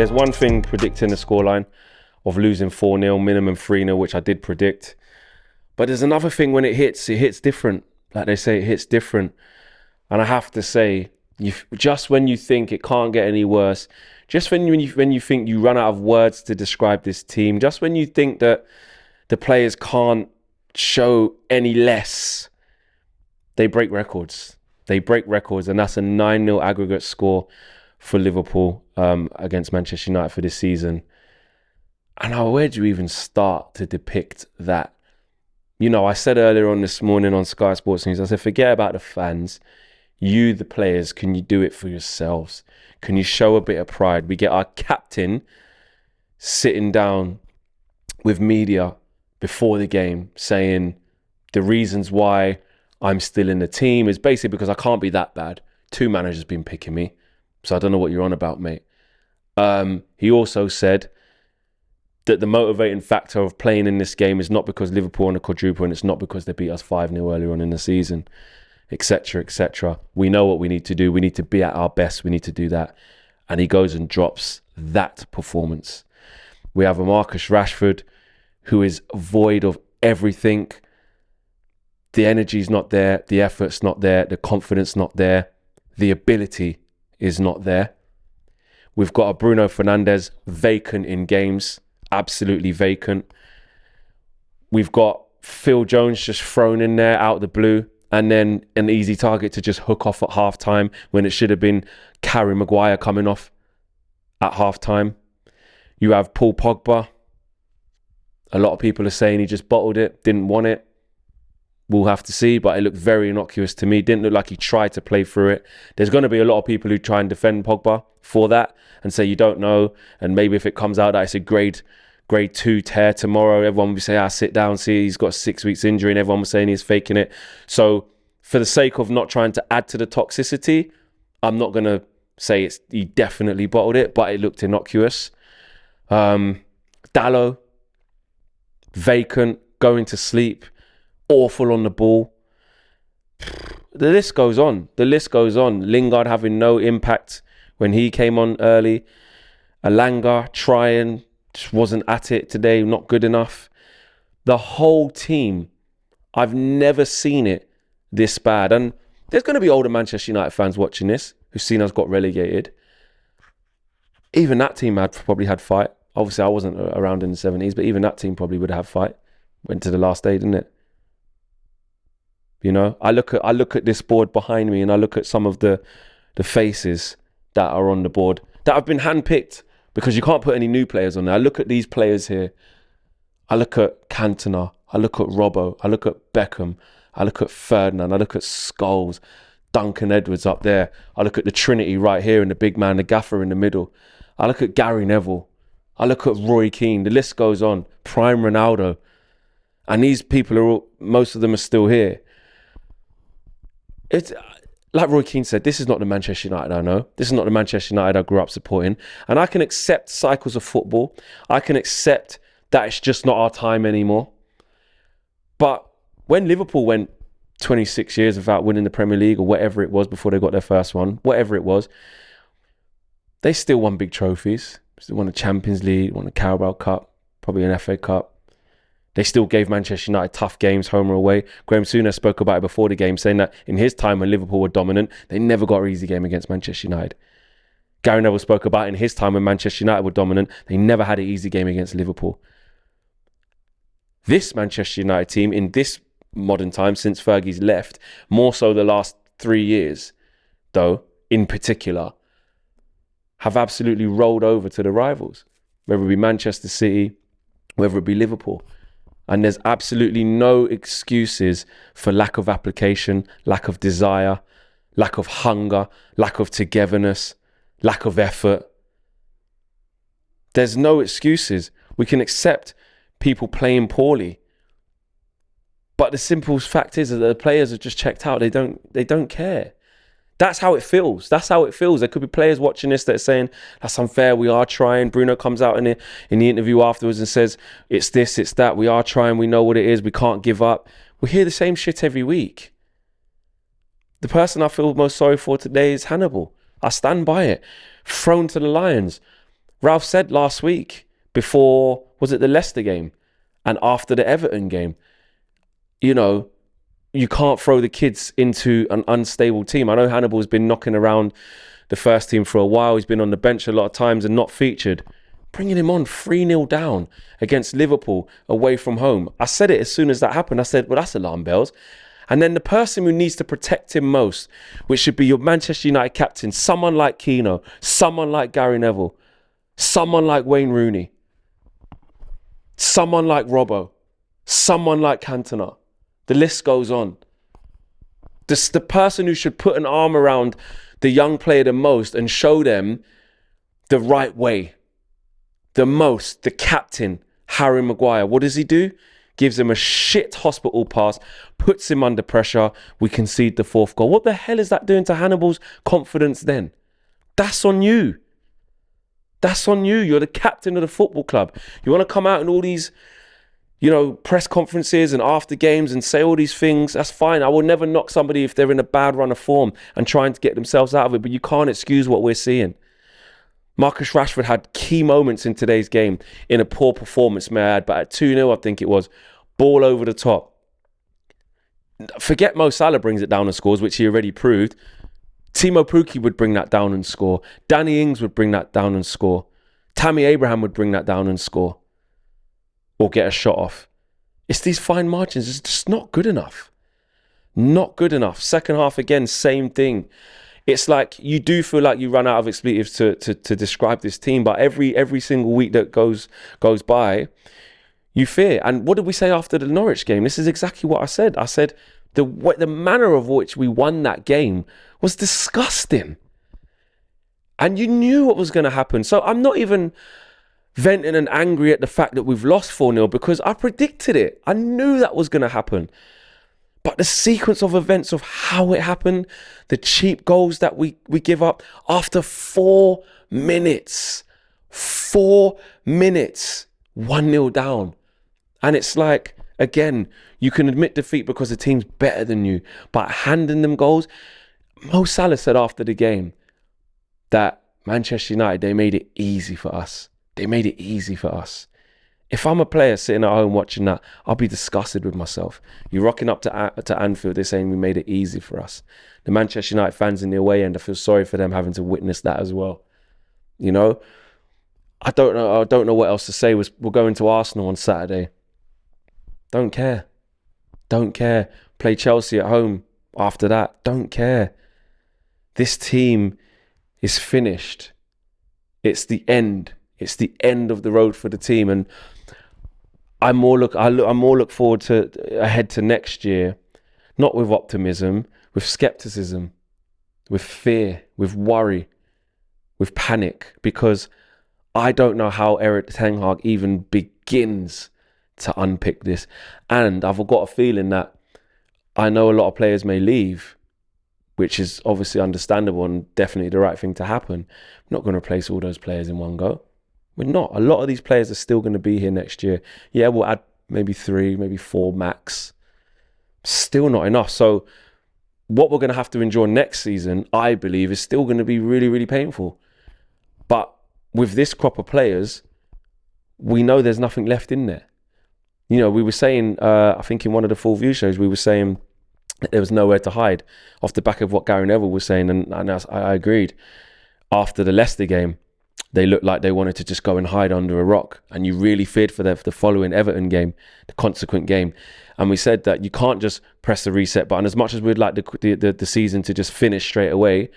There's one thing predicting the scoreline of losing 4-0, minimum 3-0, which I did predict. But there's another thing when it hits different. Like they say, it hits different. And I have to say, just when you think it can't get any worse, just when you think you run out of words to describe this team, just when you think that the players can't show any less, they break records. They break records, and that's a 9-0 aggregate score for Liverpool against Manchester United for this season. And where do you even start to depict that? You know, I said earlier on this morning on Sky Sports News, I said, forget about the fans. You, the players, can you do it for yourselves? Can you show a bit of pride? We get our captain sitting down with media before the game saying the reasons why I'm still in the team is basically because I can't be that bad. 2 managers been picking me. So I don't know what you're on about, mate. He also said that the motivating factor of playing in this game is not because Liverpool on a quadruple and it's not because they beat us 5-0 earlier on in the season, etc., etc. We know what we need to do. We need to be at our best. We need to do that. And he goes and drops that performance. We have a Marcus Rashford who is void of everything. The energy's not there. The effort's not there. The confidence not there. The ability is not there. We've got a Bruno Fernandes vacant in games. Absolutely vacant. We've got Phil Jones just thrown in there out of the blue, and then an easy target to just hook off at half-time when it should have been Harry Maguire coming off at half-time. You have Paul Pogba. A lot of people are saying he just bottled it, didn't want it. We'll have to see, but it looked very innocuous to me. Didn't look like he tried to play through it. There's going to be a lot of people who try and defend Pogba for that and say you don't know. And maybe if it comes out that it's a grade 2 tear tomorrow, everyone will say, sit down, see, he's got a 6 weeks injury, and everyone was saying he's faking it. So for the sake of not trying to add to the toxicity, I'm not going to say he definitely bottled it, but it looked innocuous. Dalot, vacant, going to sleep, awful on the ball. The list goes on. The list goes on. Lingard having no impact when he came on early. Alanga trying, just wasn't at it today, not good enough. The whole team, I've never seen it this bad. And there's going to be older Manchester United fans watching this who've seen us got relegated. Even that team probably had fight. Obviously, I wasn't around in the 70s, but even that team probably would have fight. Went to the last day, didn't it? You know, I look at this board behind me and I look at some of the faces that are on the board that have been handpicked because you can't put any new players on there. I look at these players here. I look at Cantona. I look at Robbo. I look at Beckham. I look at Ferdinand. I look at Scholes, Duncan Edwards up there. I look at the Trinity right here and the big man, the gaffer in the middle. I look at Gary Neville. I look at Roy Keane. The list goes on. Prime Ronaldo. And these people most of them are still here. It's like Roy Keane said, this is not the Manchester United I know. This is not the Manchester United I grew up supporting. And I can accept cycles of football. I can accept that it's just not our time anymore. But when Liverpool went 26 years without winning the Premier League or whatever it was before they got their first one, whatever it was, they still won big trophies. They won the Champions League, won the Carabao Cup, probably an FA Cup. They still gave Manchester United tough games, home or away. Graham Souness spoke about it before the game, saying that in his time when Liverpool were dominant, they never got an easy game against Manchester United. Gary Neville spoke about in his time when Manchester United were dominant, they never had an easy game against Liverpool. This Manchester United team, in this modern time, since Fergie's left, more so the last 3 years, though, in particular, have absolutely rolled over to the rivals, whether it be Manchester City, whether it be Liverpool. And there's absolutely no excuses for lack of application, lack of desire, lack of hunger, lack of togetherness, lack of effort. There's no excuses. We can accept people playing poorly. But the simple fact is that the players have just checked out. They don't care. That's how it feels. That's how it feels. There could be players watching this that are saying, that's unfair, we are trying. Bruno comes out in the interview afterwards and says, it's this, it's that, we are trying, we know what it is, we can't give up. We hear the same shit every week. The person I feel most sorry for today is Hannibal. I stand by it. Thrown to the lions. Ralph said last week, before, was it the Leicester game? And after the Everton game, you know, you can't throw the kids into an unstable team. I know Hannibal's been knocking around the first team for a while. He's been on the bench a lot of times and not featured. Bringing him on 3-0 down against Liverpool away from home. I said it as soon as that happened. I said, well, that's alarm bells. And then the person who needs to protect him most, which should be your Manchester United captain, someone like Keano, someone like Gary Neville, someone like Wayne Rooney, someone like Robbo, someone like Cantona. The list goes on. The person who should put an arm around the young player the most and show them the right way, the captain, Harry Maguire. What does he do? Gives him a shit hospital pass, puts him under pressure. We concede the 4th goal. What the hell is that doing to Hannibal's confidence then? That's on you. That's on you. You're the captain of the football club. You want to come out in all these, press conferences and after games and say all these things, that's fine. I will never knock somebody if they're in a bad run of form and trying to get themselves out of it, but you can't excuse what we're seeing. Marcus Rashford had key moments in today's game in a poor performance, may I add, but at 2-0, I think it was, ball over the top. Forget Mo Salah brings it down and scores, which he already proved. Timo Pukki would bring that down and score. Danny Ings would bring that down and score. Tammy Abraham would bring that down and score. Or get a shot off. It's these fine margins. It's just not good enough. Not good enough. Second half again, same thing. It's like you do feel like you run out of expletives to describe this team, but every single week that goes by, you fear. And what did we say after the Norwich game? This is exactly what I said. I said the manner of which we won that game was disgusting. And you knew what was going to happen. So I'm not even venting and angry at the fact that we've lost 4-0 because I predicted it. I knew that was going to happen. But the sequence of events of how it happened, the cheap goals that we give up after 4 minutes, 1-0 down. And it's like, again, you can admit defeat because the team's better than you. But handing them goals, Mo Salah said after the game that Manchester United, they made it easy for us. They made it easy for us. If I'm a player sitting at home watching that, I'll be disgusted with myself. You're rocking up to Anfield, they're saying we made it easy for us. The Manchester United fans in the away end, I feel sorry for them having to witness that as well. I don't know what else to say. We're going to Arsenal on Saturday. Don't care. Play Chelsea at home after that. Don't care. This team is finished. It's the end. It's the end of the road for the team, and I more look forward ahead to next year, not with optimism, with skepticism, with fear, with worry, with panic, because I don't know how Erik ten Hag even begins to unpick this, and I've got a feeling that I know a lot of players may leave, which is obviously understandable and definitely the right thing to happen. I'm not going to replace all those players in one go. We're not. A lot of these players are still going to be here next year. Yeah, we'll add maybe 3, maybe 4 max. Still not enough. So what we're going to have to endure next season, I believe, is still going to be really, really painful. But with this crop of players, we know there's nothing left in there. We were saying, I think in one of the Full View shows, we were saying that there was nowhere to hide off the back of what Gary Neville was saying. And I agreed. After the Leicester game, they looked like they wanted to just go and hide under a rock. And you really feared for the following Everton game, the consequent game. And we said that you can't just press the reset button. As much as we'd like the season to just finish straight away,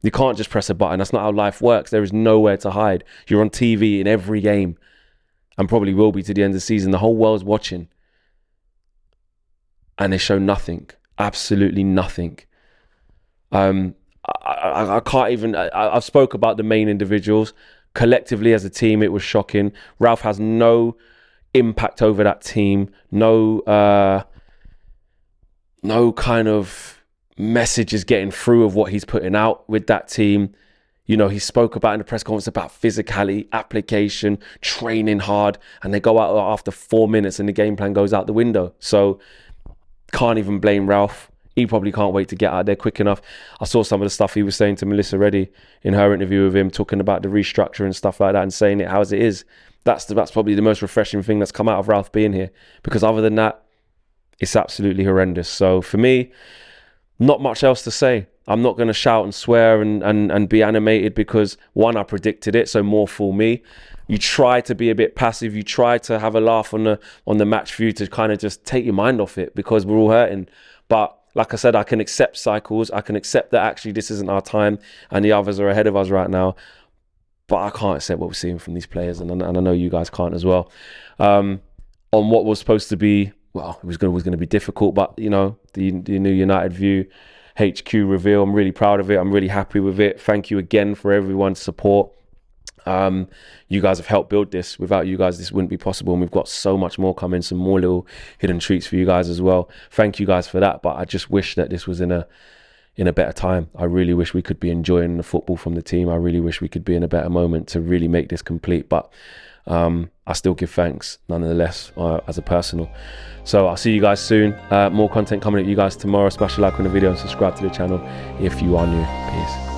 you can't just press a button. That's not how life works. There is nowhere to hide. You're on TV in every game and probably will be to the end of the season. The whole world's watching. And they show nothing. Absolutely nothing. I can't even. I've spoke about the main individuals. Collectively as a team, it was shocking. Ralph has no impact over that team. No kind of message is getting through of what he's putting out with that team. He spoke about in the press conference about physicality, application, training hard, and they go out after 4 minutes and the game plan goes out the window. So can't even blame Ralph. he probably can't wait to get out there quick enough. I saw some of the stuff he was saying to Melissa Reddy in her interview with him, talking about the restructure and stuff like that, and saying it as it is. That's probably the most refreshing thing that's come out of Ralph being here, because other than that, it's absolutely horrendous. So for me, not much else to say. I'm not going to shout and swear and be animated, because one, I predicted it, so more for me. You try to be a bit passive. You try to have a laugh on the match view to kind of just take your mind off it, because we're all hurting. But like I said, I can accept cycles. I can accept that actually this isn't our time and the others are ahead of us right now. But I can't accept what we're seeing from these players, and I know you guys can't as well. On what was supposed to be, well, it was going to be difficult, but you know, the new United View HQ reveal, I'm really proud of it. I'm really happy with it. Thank you again for everyone's support. You guys have helped build this. Without you guys, this wouldn't be possible, and we've got so much more coming, some more little hidden treats for you guys as well. Thank you guys for that. But I just wish that this was in a better time. I really wish we could be enjoying the football from the team. I really wish we could be in a better moment to really make this complete. But I still give thanks nonetheless, as a personal. So I'll see you guys soon. More content coming at you guys tomorrow. Smash a like on the video and subscribe to the channel if you are new. Peace.